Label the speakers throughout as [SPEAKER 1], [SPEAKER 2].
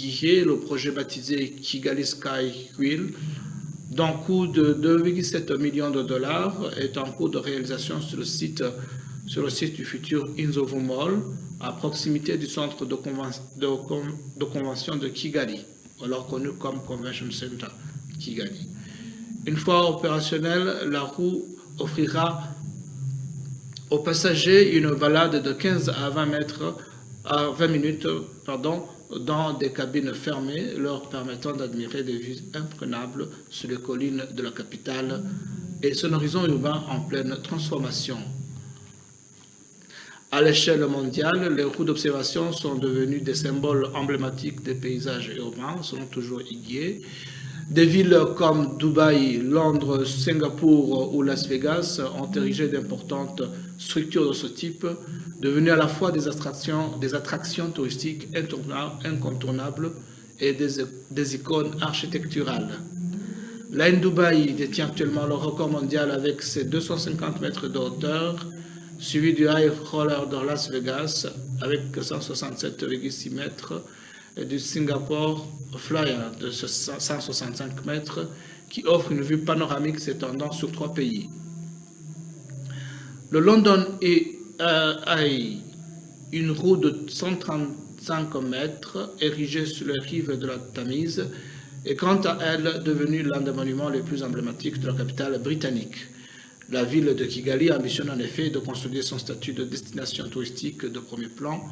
[SPEAKER 1] Igihe, le projet baptisé Kigali Sky Wheel, d'un coût de 2,7 millions de dollars, est en cours de réalisation sur le site du futur Inzovu Mall, à proximité du centre de convention de Kigali, alors connu comme Convention Center Kigali. Une fois opérationnelle, la roue offrira aux passagers une balade de 15 à 20 minutes dans des cabines fermées, leur permettant d'admirer des vues imprenables sur les collines de la capitale et son horizon urbain en pleine transformation. À l'échelle mondiale, les roues d'observation sont devenues des symboles emblématiques des paysages urbains, selon toujours Igihe. Des villes comme Dubaï, Londres, Singapour ou Las Vegas ont érigé d'importantes structures de ce type, devenues à la fois des attractions touristiques incontournables et des icônes architecturales. Line Dubaï détient actuellement le record mondial avec ses 250 mètres de hauteur, suivi du High Roller de Las Vegas avec 167,6 mètres et du Singapore Flyer de 165 mètres qui offre une vue panoramique s'étendant sur 3 pays. Le London Eye, une roue de 135 mètres érigée sur les rives de la Tamise, est quant à elle devenue l'un des monuments les plus emblématiques de la capitale britannique. La ville de Kigali ambitionne en effet de consolider son statut de destination touristique de premier plan.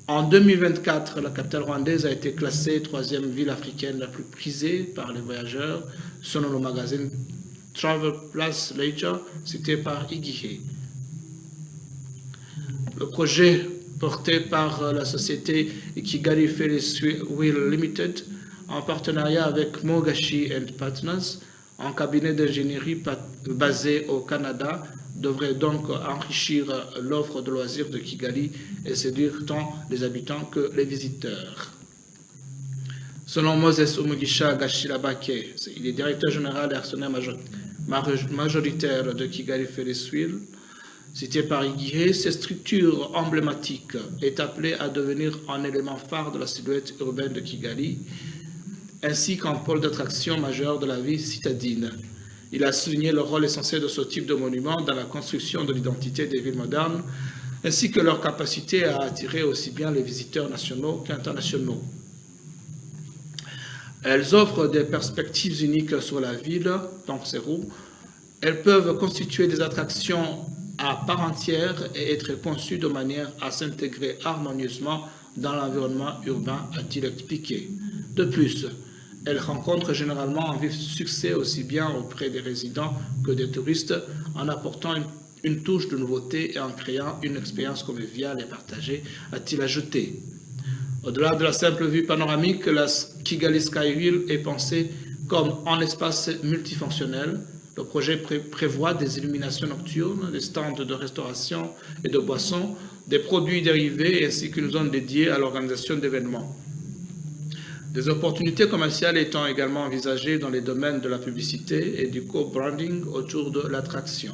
[SPEAKER 1] En 2024, la capitale rwandaise a été classée 3e ville africaine la plus prisée par les voyageurs, selon le magazine Travel Plus Leisure, cité par Igihe. Le projet porté par la société Kigali Ferris Wheel Limited, en partenariat avec Mogashi & Partners, un cabinet d'ingénierie basé au Canada, devrait donc enrichir l'offre de loisirs de Kigali et séduire tant les habitants que les visiteurs. Selon Moses Umugisha Gashilabake, il est directeur général et actionnaire majoritaire de Kigali Ferris Wheel, cité par Igihe, cette structure emblématique est appelée à devenir un élément phare de la silhouette urbaine de Kigali, ainsi qu'un pôle d'attraction majeur de la vie citadine. Il a souligné le rôle essentiel de ce type de monument dans la construction de l'identité des villes modernes, ainsi que leur capacité à attirer aussi bien les visiteurs nationaux qu'internationaux. Elles offrent des perspectives uniques sur la ville, donc ces roues. Elles peuvent constituer des attractions à part entière et être conçues de manière à s'intégrer harmonieusement dans l'environnement urbain, a-t-il expliqué. De plus, elles rencontrent généralement un vif succès aussi bien auprès des résidents que des touristes en apportant une touche de nouveauté et en créant une expérience conviviale et partagée, a-t-il ajouté. Au-delà de la simple vue panoramique, la Kigali Sky Wheel est pensée comme un espace multifonctionnel. Le projet prévoit des illuminations nocturnes, des stands de restauration et de boissons, des produits dérivés ainsi qu'une zone dédiée à l'organisation d'événements. Des opportunités commerciales étant également envisagées dans les domaines de la publicité et du co-branding autour de l'attraction.